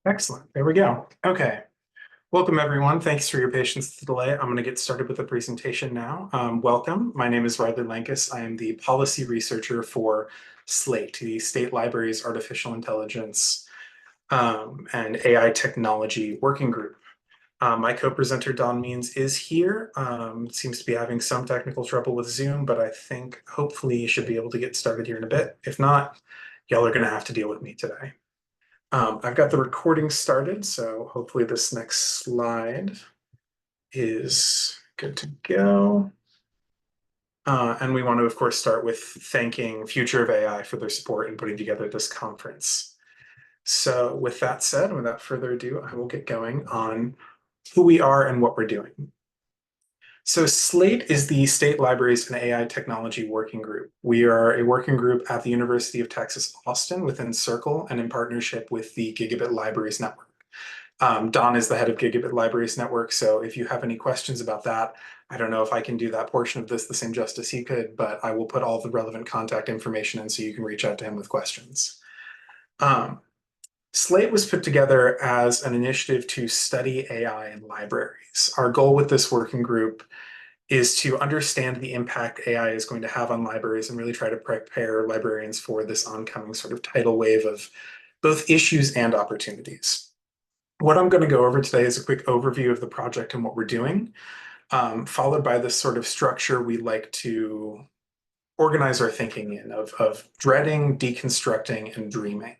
Excellent. There we go. Okay. Welcome, everyone. Thanks for your patience with the delay. I'm going to get started with the presentation now. Welcome. My name is Lankes. I am the policy researcher for SLAAIT, the State Libraries Artificial Intelligence and AI Technology Working Group. My co-presenter, Don Means, is here. Seems to be having some technical trouble with Zoom, but I think hopefully you should be able to get started here in a bit. If not, y'all are going to have to deal with me today. I've got the recording started, so hopefully this next slide is good to go. And we want to, of course, start with thanking Future of AI for their support in putting together this conference. So with that said, without further ado, I will get going on who we are and what we're doing. So SLAAIT is the State Libraries and AI Technology Working Group. We are a working group at the University of Texas, Austin within Circle and in partnership with the Gigabit Libraries Network. Don is the head of Gigabit Libraries Network, so if you have any questions about that, I don't know if I can do that portion of this the same justice he could, but I will put all the relevant contact information in so you can reach out to him with questions. SLAAIT was put together as an initiative to study AI in libraries. Our goal with this working group is to understand the impact AI is going to have on libraries and really try to prepare librarians for this oncoming sort of tidal wave of both issues and opportunities. What I'm going to go over today is a quick overview of the project and what we're doing, followed by this sort of structure we like to organize our thinking in of dreading, deconstructing, and dreaming.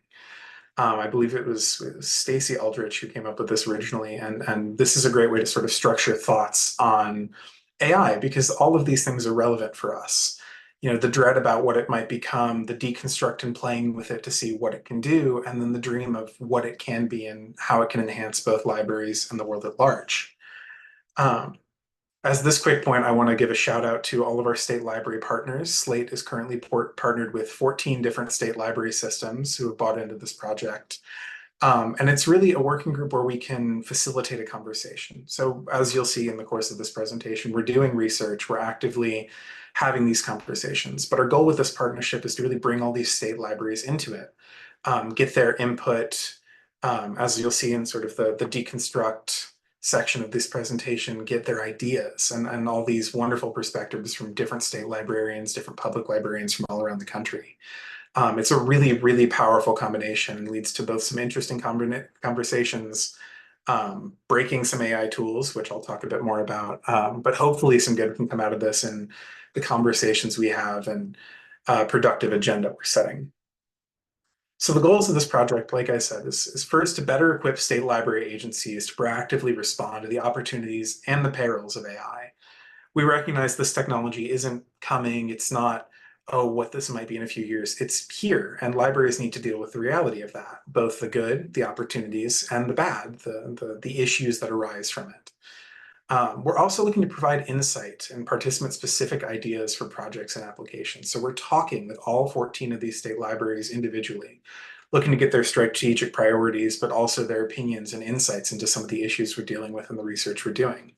I believe it was Stacy Aldrich who came up with this originally, and this is a great way to sort of structure thoughts on AI because all of these things are relevant for us. You know, the dread about what it might become, the deconstruct and playing with it to see what it can do, and then the dream of what it can be and how it can enhance both libraries and the world at large. As this quick point, I want to give a shout out to all of our state library partners. SLAAIT is currently partnered with 14 different state library systems who have bought into this project. And it's really a working group where we can facilitate a conversation. So as you'll see in the course of this presentation, we're doing research, we're actively having these conversations. But our goal with this partnership is to really bring all these state libraries into it, get their input, as you'll see in sort of the deconstruct section of this presentation, get their ideas and all these wonderful perspectives from different state librarians, different public librarians from all around the country. It's a really, really powerful combination and leads to both some interesting conversations, breaking some AI tools, which I'll talk a bit more about, but hopefully some good can come out of this and the conversations we have and productive agenda we're setting. So the goals of this project, like I said, is first to better equip state library agencies to proactively respond to the opportunities and the perils of AI. We recognize this technology isn't coming, it's not, oh, what this might be in a few years. It's here, and libraries need to deal with the reality of that, both the good, the opportunities, and the bad, the issues that arise from it. We're also looking to provide insight and participant-specific ideas for projects and applications. So we're talking with all 14 of these state libraries individually, looking to get their strategic priorities, but also their opinions and insights into some of the issues we're dealing with and the research we're doing.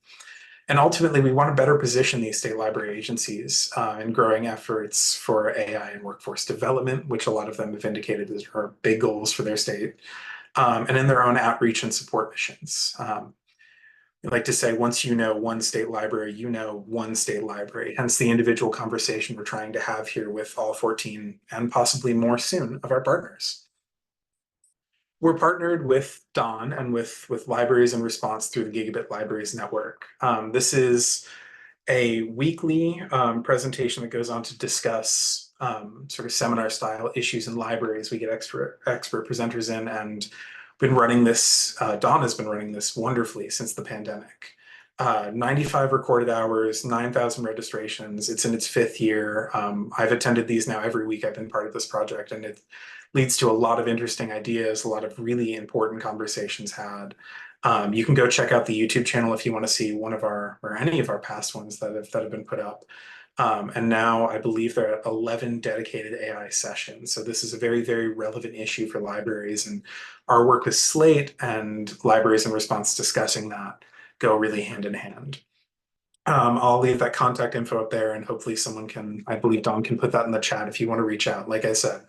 And ultimately, we want to better position these state library agencies in growing efforts for AI and workforce development, which a lot of them have indicated are big goals for their state, and in their own outreach and support missions. I like to say, once you know one state library, you know one state library, hence the individual conversation we're trying to have here with all 14 and possibly more soon of our partners. We're partnered with Don and with Libraries in Response through the Gigabit Libraries Network. This is a weekly presentation that goes on to discuss sort of seminar style issues in libraries. We get expert presenters in and been running this, Don has been running this wonderfully since the pandemic. 95 recorded hours, 9,000 registrations. It's in its 5th year. I've attended these now every week. I've been part of this project, and it leads to a lot of interesting ideas, a lot of really important conversations had. You can go check out the YouTube channel if you want to see one of our, or any of our past ones that have been put up. And now I believe there are 11 dedicated AI sessions. So this is a very, very relevant issue for libraries, and our work with SLAAIT and Libraries in Response discussing that go really hand in hand. I'll leave that contact info up there, and hopefully someone can, I believe Don can put that in the chat if you want to reach out. Like I said,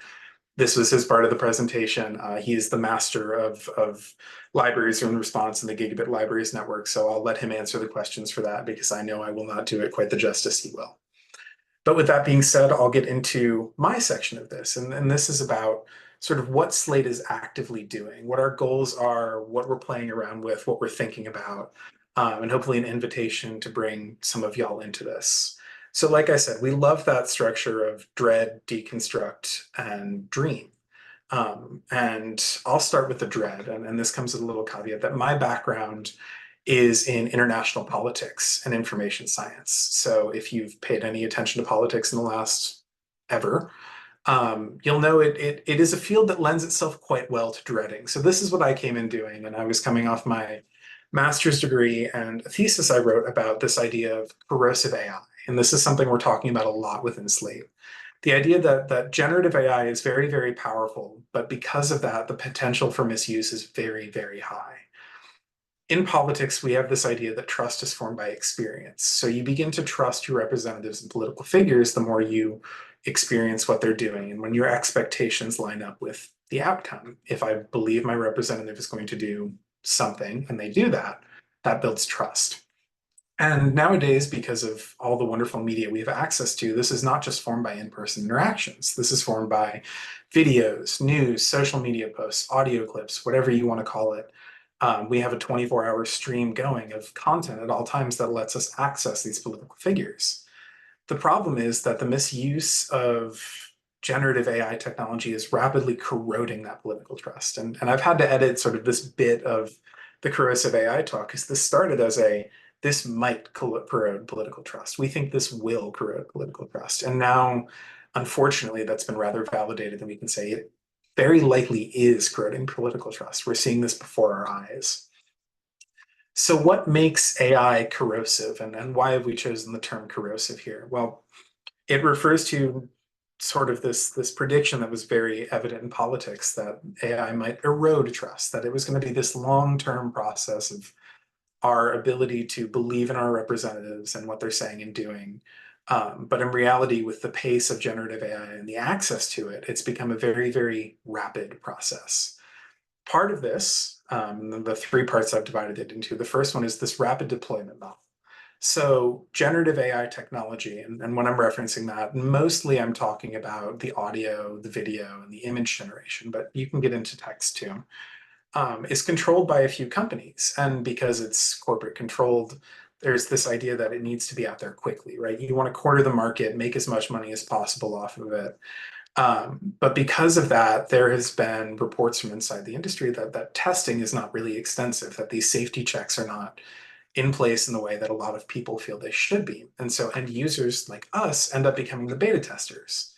This was his part of the presentation. He is the master of libraries in response in the Gigabit Libraries Network, so I'll let him answer the questions for that because I know I will not do it quite the justice he will. But with that being said, I'll get into my section of this, and this is about sort of what SLAAIT is actively doing, what our goals are, what we're playing around with, what we're thinking about, and hopefully an invitation to bring some of y'all into this. So like I said, we love that structure of dread, deconstruct, and dream. And I'll start with the dread, and this comes with a little caveat that my background is in international politics and information science. So if you've paid any attention to politics in the last ever, you'll know it is a field that lends itself quite well to dreading. So this is what I came in doing, and I was coming off my master's degree and a thesis I wrote about this idea of corrosive AI. And this is something we're talking about a lot within SLAAIT. The idea that generative AI is very, very powerful, but because of that, the potential for misuse is very, very high. In politics, we have this idea that trust is formed by experience. So you begin to trust your representatives and political figures the more you experience what they're doing and when your expectations line up with the outcome. If I believe my representative is going to do something and they do that, that builds trust. And nowadays, because of all the wonderful media we have access to, this is not just formed by in-person interactions. This is formed by videos, news, social media posts, audio clips, whatever you want to call it. We have a 24-hour stream going of content at all times that lets us access these political figures. The problem is that the misuse of generative AI technology is rapidly corroding that political trust. And I've had to edit sort of this bit of the corrosive AI talk because this started as this might corrode political trust. We think this will corrode political trust. And now, unfortunately, that's been rather validated, and we can say it very likely is corroding political trust. We're seeing this before our eyes. So what makes AI corrosive, and why have we chosen the term corrosive here? Well, it refers to sort of this prediction that was very evident in politics that AI might erode trust, that it was going to be this long-term process of our ability to believe in our representatives and what they're saying and doing. But in reality, with the pace of generative AI and the access to it, it's become a very, very rapid process. Part of this, the three parts I've divided it into, the first one is this rapid deployment model. So generative AI technology, and when I'm referencing that, mostly I'm talking about the audio, the video, and the image generation, but you can get into text too, is controlled by a few companies. And because it's corporate controlled, there's this idea that it needs to be out there quickly, right? You want to corner the market, make as much money as possible off of it. But because of that, there has been reports from inside the industry that testing is not really extensive, that these safety checks are not in place in the way that a lot of people feel they should be. And so end users like us end up becoming the beta testers.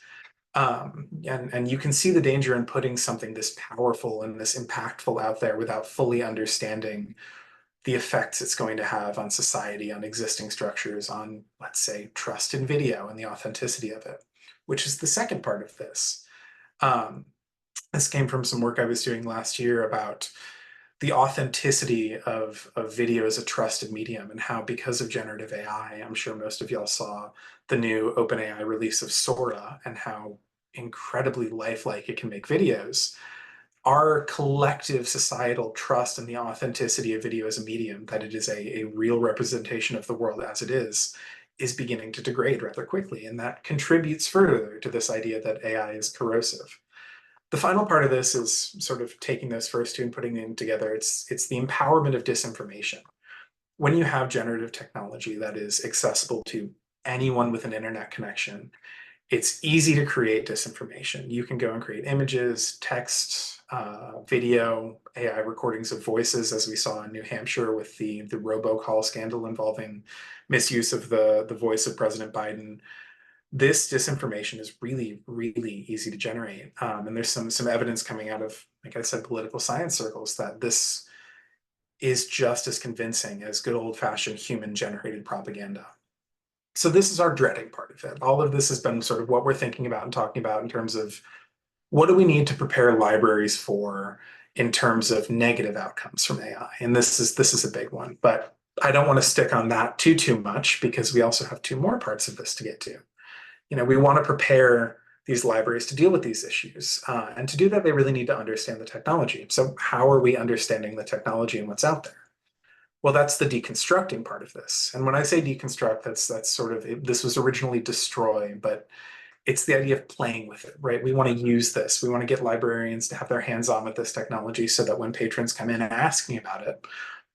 And you can see the danger in putting something this powerful and this impactful out there without fully understanding the effects it's going to have on society, on existing structures, on, let's say, trust in video and the authenticity of it, which is the second part of this. This came from some work I was doing last year about the authenticity of video as a trusted medium and how, because of generative AI, I'm sure most of y'all saw the new OpenAI release of Sora and how incredibly lifelike it can make videos. Our collective societal trust in the authenticity of video as a medium, that it is a real representation of the world as it is beginning to degrade rather quickly. And that contributes further to this idea that AI is corrosive. The final part of this is sort of taking those first two and putting them together. It's the empowerment of disinformation. When you have generative technology that is accessible to anyone with an internet connection, it's easy to create disinformation. You can go and create images, text, video, AI recordings of voices, as we saw in New Hampshire with the robocall scandal involving misuse of the voice of President Biden. This disinformation is really, really easy to generate. And there's some evidence coming out of, like I said, political science circles that this is just as convincing as good old-fashioned human-generated propaganda. So this is our dreading part of it. All of this has been sort of what we're thinking about and talking about in terms of what do we need to prepare libraries for in terms of negative outcomes from AI. And this is a big one, but I don't want to stick on that too much because we also have two more parts of this to get to. We want to prepare these libraries to deal with these issues. And to do that, they really need to understand the technology. So how are we understanding the technology and what's out there? Well, that's the deconstructing part of this. And when I say deconstruct, that's sort of, this was originally destroy, but it's the idea of playing with it, right? We want to use this. We want to get librarians to have their hands on with this technology so that when patrons come in and ask me about it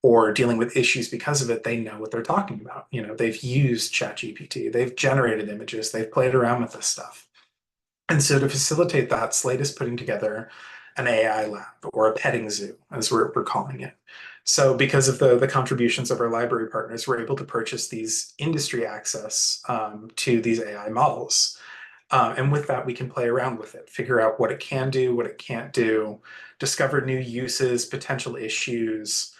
or dealing with issues because of it, they know what they're talking about. You know, they've used ChatGPT, they've generated images, they've played around with this stuff. And so to facilitate that, SLAAIT is putting together an AI lab or a petting zoo, as we're calling it. So because of the contributions of our library partners, we're able to purchase these industry access to these AI models. And with that, we can play around with it, figure out what it can do, what it can't do, discover new uses, potential issues.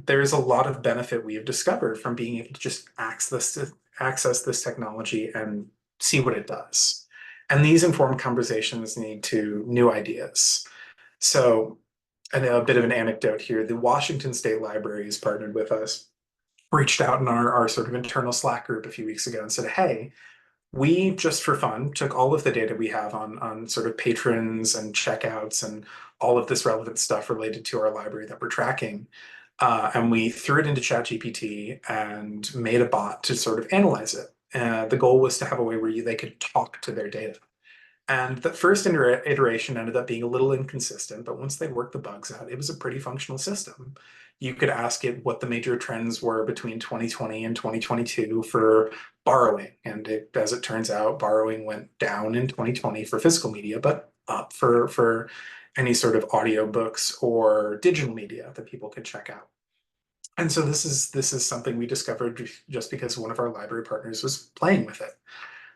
There's a lot of benefit we have discovered from being able to just access this technology and see what it does. And these informed conversations lead to new ideas. So, and a bit of an anecdote here, the Washington State Library has partnered with us, reached out in our sort of internal Slack group a few weeks ago and said, hey, we just for fun took all of the data we have on sort of patrons and checkouts and all of this relevant stuff related to our library that we're tracking. And we threw it into ChatGPT and made a bot to sort of analyze it. The goal was to have a way where they could talk to their data. And the first iteration ended up being a little inconsistent, but once they worked the bugs out, it was a pretty functional system. You could ask it what the major trends were between 2020 and 2022 for borrowing. And as it turns out, borrowing went down in 2020 for physical media, but up for any sort of audiobooks or digital media that people could check out. And so this is something we discovered just because one of our library partners was playing with it.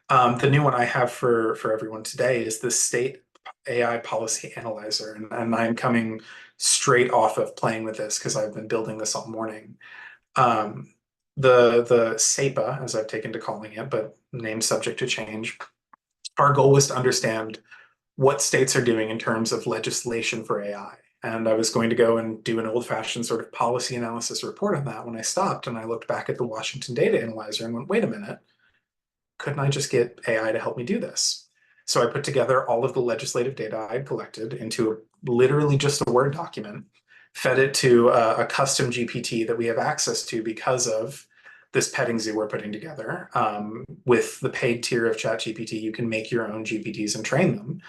The new one I have for everyone today is the State AI Policy Analyzer, and I'm coming straight off of playing with this because I've been building this all morning. The SAPA, as I've taken to calling it, but name subject to change, our goal was to understand what states are doing in terms of legislation for AI. And I was going to go and do an old-fashioned sort of policy analysis report on that when I stopped and I looked back at the Washington Data Analyzer and went, wait a minute, couldn't I just get AI to help me do this? So I put together all of the legislative data I'd collected into literally just a Word document, fed it to a custom GPT that we have access to because of this petting zoo we're putting together. With the paid tier of ChatGPT, you can make your own GPTs and train them.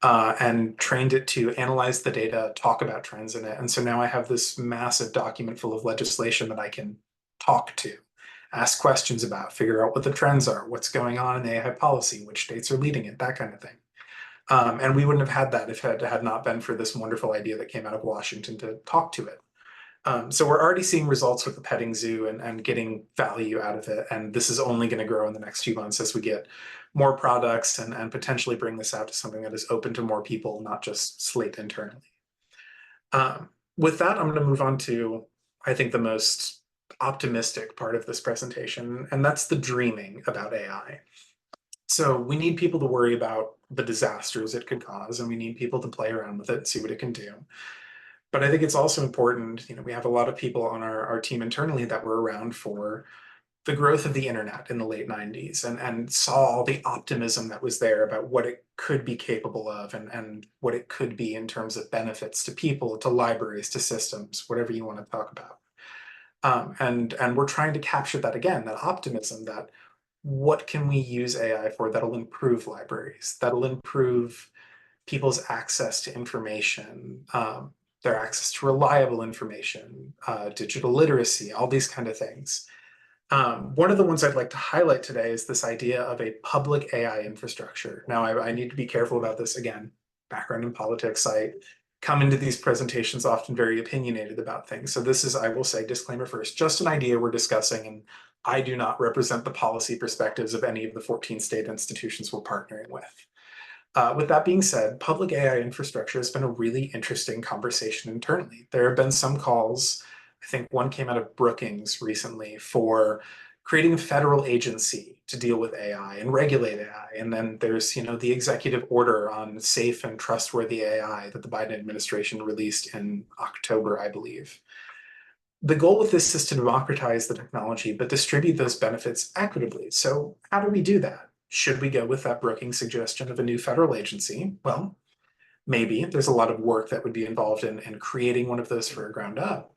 And trained it to analyze the data, talk about trends in it. And so now I have this massive document full of legislation that I can talk to, ask questions about, figure out what the trends are, what's going on in AI policy, which states are leading it, that kind of thing. And we wouldn't have had that if it had not been for this wonderful idea that came out of Washington to talk to it. So we're already seeing results with the petting zoo and getting value out of it. And this is only going to grow in the next few months as we get more products and potentially bring this out to something that is open to more people, not just SLAAIT internally. With that, I'm going to move on to, I think, the most optimistic part of this presentation, and that's the dreaming about AI. So we need people to worry about the disasters it could cause, and we need people to play around with it and see what it can do. But I think it's also important, we have a lot of people on our team internally that were around for the growth of the internet in the late 90s and saw all the optimism that was there about what it could be capable of and what it could be in terms of benefits to people, to libraries, to systems, whatever you want to talk about. And we're trying to capture that again, that optimism that what can we use AI for that'll improve libraries, that'll improve people's access to information, their access to reliable information, digital literacy, all these kind of things. One of the ones I'd like to highlight today is this idea of a public AI infrastructure. Now, I need to be careful about this. Again, background in politics, I come into these presentations often very opinionated about things. So this is, I will say, disclaimer first, just an idea we're discussing, and I do not represent the policy perspectives of any of the 14 state institutions we're partnering with. With that being said, public AI infrastructure has been a really interesting conversation internally. There have been some calls, I think one came out of Brookings recently, for creating a federal agency to deal with AI and regulate AI. And then there's, the executive order on safe and trustworthy AI that the Biden administration released in October, I believe. The goal with this is to democratize the technology, but distribute those benefits equitably. So how do we do that? Should we go with that Brookings suggestion of a new federal agency? Well, maybe. There's a lot of work that would be involved in creating one of those for a ground up.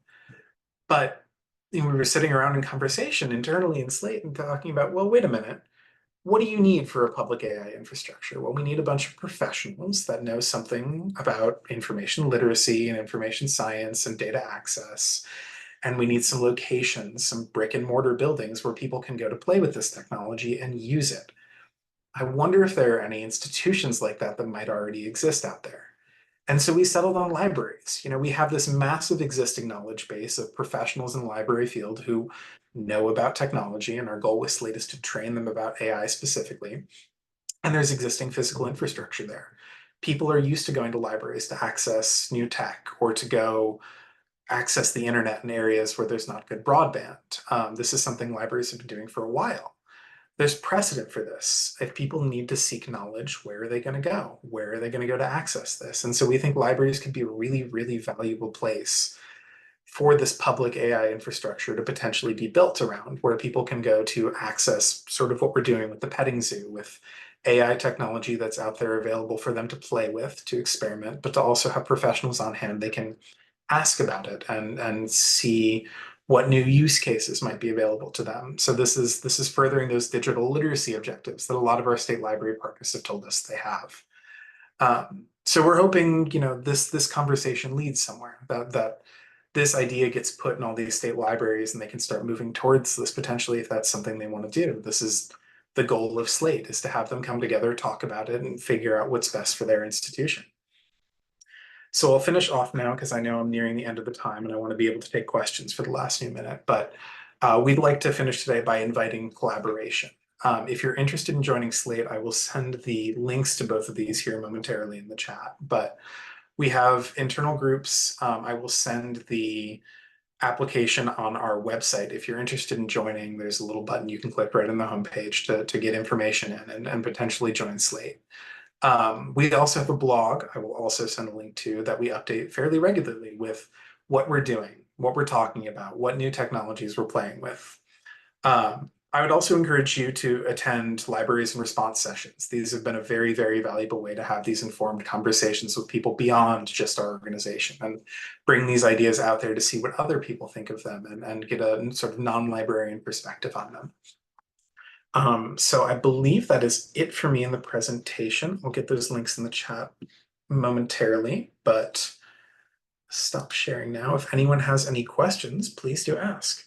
But we were sitting around in conversation internally in SLAAIT and talking about, well, wait a minute. What do you need for a public AI infrastructure? Well, we need a bunch of professionals that know something about information literacy and information science and data access. And we need some locations, some brick and mortar buildings where people can go to play with this technology and use it. I wonder if there are any institutions like that that might already exist out there. And so we settled on libraries. We have this massive existing knowledge base of professionals in the library field who know about technology, and our goal with SLAAIT is to train them about AI specifically. And there's existing physical infrastructure there. People are used to going to libraries to access new tech or to go access the internet in areas where there's not good broadband. This is something libraries have been doing for a while. There's precedent for this. If people need to seek knowledge, where are they going to go? Where are they going to go to access this? And so we think libraries could be a really, really valuable place for this public AI infrastructure to potentially be built around, where people can go to access sort of what we're doing with the petting zoo, with AI technology that's out there available for them to play with, to experiment, but to also have professionals on hand they can ask about it and see what new use cases might be available to them. So this is furthering those digital literacy objectives that a lot of our state library partners have told us they have. So we're hoping, this conversation leads somewhere, that this idea gets put in all these state libraries and they can start moving towards this potentially if that's something they want to do. This is the goal of SLAAIT, is to have them come together, talk about it, and figure out what's best for their institution. So I'll finish off now because I know I'm nearing the end of the time and I want to be able to take questions for the last new minute. But we'd like to finish today by inviting collaboration. If you're interested in joining SLAAIT, I will send the links to both of these here momentarily in the chat. But we have internal groups. I will send the application on our website. If you're interested in joining, there's a little button you can click right on the homepage to get information in and potentially join SLAAIT. We also have a blog I will also send a link to that we update fairly regularly with what we're doing, what we're talking about, what new technologies we're playing with. I would also encourage you to attend libraries and response sessions. These have been a very, very valuable way to have these informed conversations with people beyond just our organization and bring these ideas out there to see what other people think of them and get a sort of non-librarian perspective on them. So I believe that is it for me in the presentation. I'll get those links in the chat momentarily, but stop sharing now. If anyone has any questions, please do ask.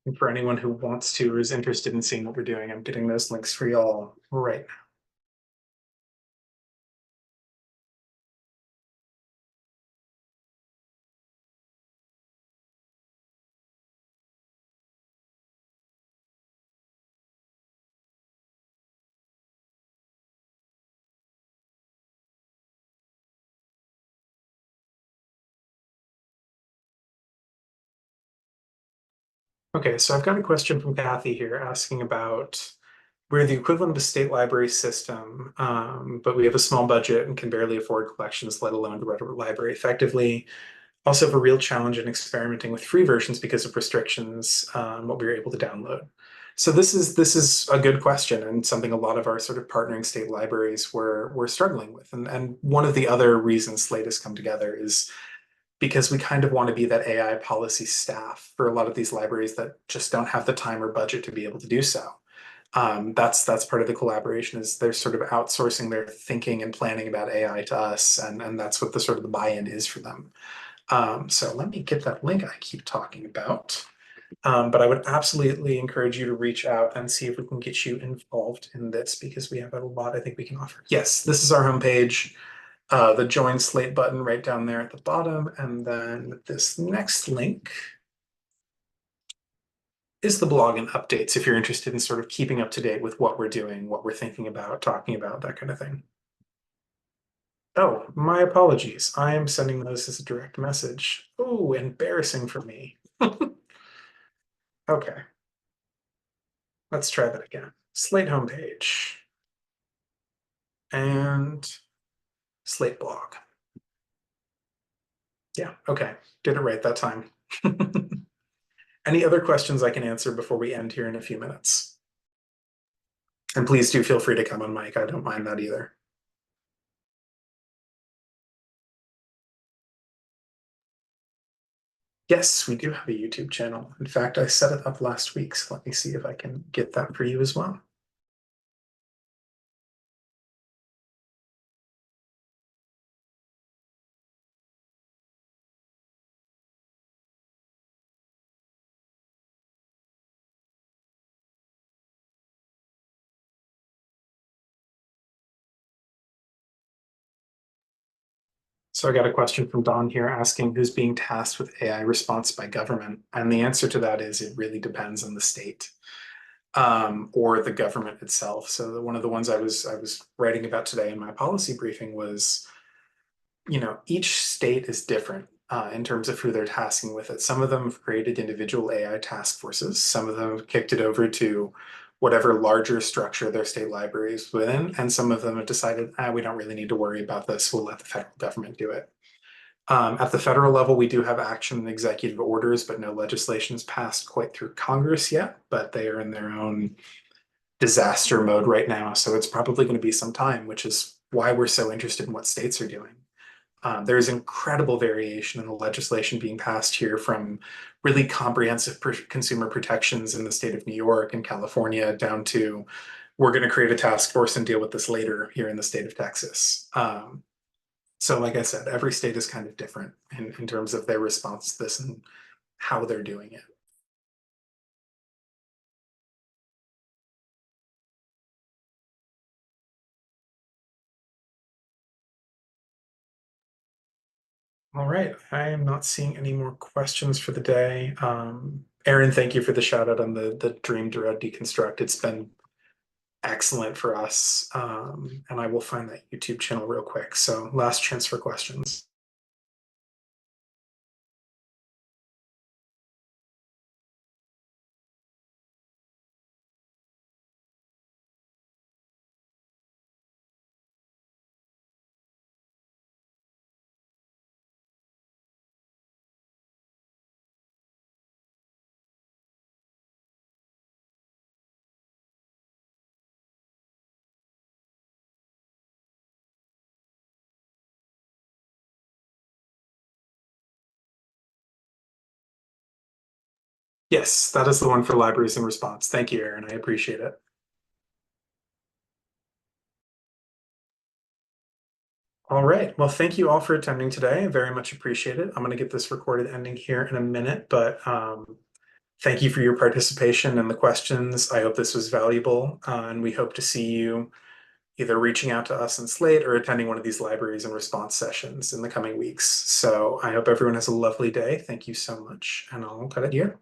And for anyone who wants to or is interested in seeing what we're doing, I'm getting those links for y'all right now. Okay, so I've got a question from Kathy here asking about, we're the equivalent of a state library system, but we have a small budget and can barely afford collections, let alone to run a library effectively. Also have a real challenge in experimenting with free versions because of restrictions on what we were able to download. So this is a good question and something a lot of our sort of partnering state libraries were struggling with. And one of the other reasons SLAAIT has come together is because we kind of want to be that AI policy staff for a lot of these libraries that just don't have the time or budget to be able to do so. That's part of the collaboration, is they're sort of outsourcing their thinking and planning about AI to us, and that's what the sort of the buy-in is for them. So let me get that link I keep talking about. But I would absolutely encourage you to reach out and see if we can get you involved in this, because we have a lot I think we can offer. Yes, this is our homepage. The join SLAAIT button right down there at the bottom, and then this next link is the blog and updates if you're interested in sort of keeping up to date with what we're doing, what we're thinking about, talking about, that kind of thing. Oh, my apologies. I am sending those as a direct message. Oh, embarrassing for me. Okay, let's try that again. SLAAIT homepage and SLAAIT blog. Yeah, okay, did it right that time. Any other questions I can answer before we end here in a few minutes? And please do feel free to come on mic. I don't mind that either. Yes, we do have a YouTube channel. In fact, I set it up last week, so let me see if I can get that for you as well. So I got a question from Don here asking who's being tasked with AI response by government. And the answer to that is it really depends on the state or the government itself. So one of the ones I was writing about today in my policy briefing was, each state is different in terms of who they're tasking with it. Some of them have created individual AI task forces. Some of them have kicked it over to whatever larger structure their state library is within, and some of them have decided, we don't really need to worry about this. We'll let the federal government do it. At the federal level, we do have action and executive orders, but no legislation is passed quite through Congress yet, but they are in their own disaster mode right now. So it's probably going to be some time, which is why we're so interested in what states are doing. There's incredible variation in the legislation being passed here, from really comprehensive consumer protections in the state of New York and California down to we're going to create a task force and deal with this later here in the state of Texas. So like I said, every state is kind of different in terms of their response to this and how they're doing it. All right, I am not seeing any more questions for the day. Aaron, thank you for the shout out on the Dream to Deconstruct. It's been excellent for us. And I will find that YouTube channel real quick. So last chance for questions. Yes, that is the one for libraries in response. Thank you, Aaron. I appreciate it. All right. Well, thank you all for attending today. I very much appreciate it. I'm going to get this recorded ending here in a minute, but thank you for your participation and the questions. I hope this was valuable, and we hope to see you either reaching out to us in SLAAIT or attending one of these libraries and response sessions in the coming weeks. So I hope everyone has a lovely day. Thank you so much, and I'll cut it here.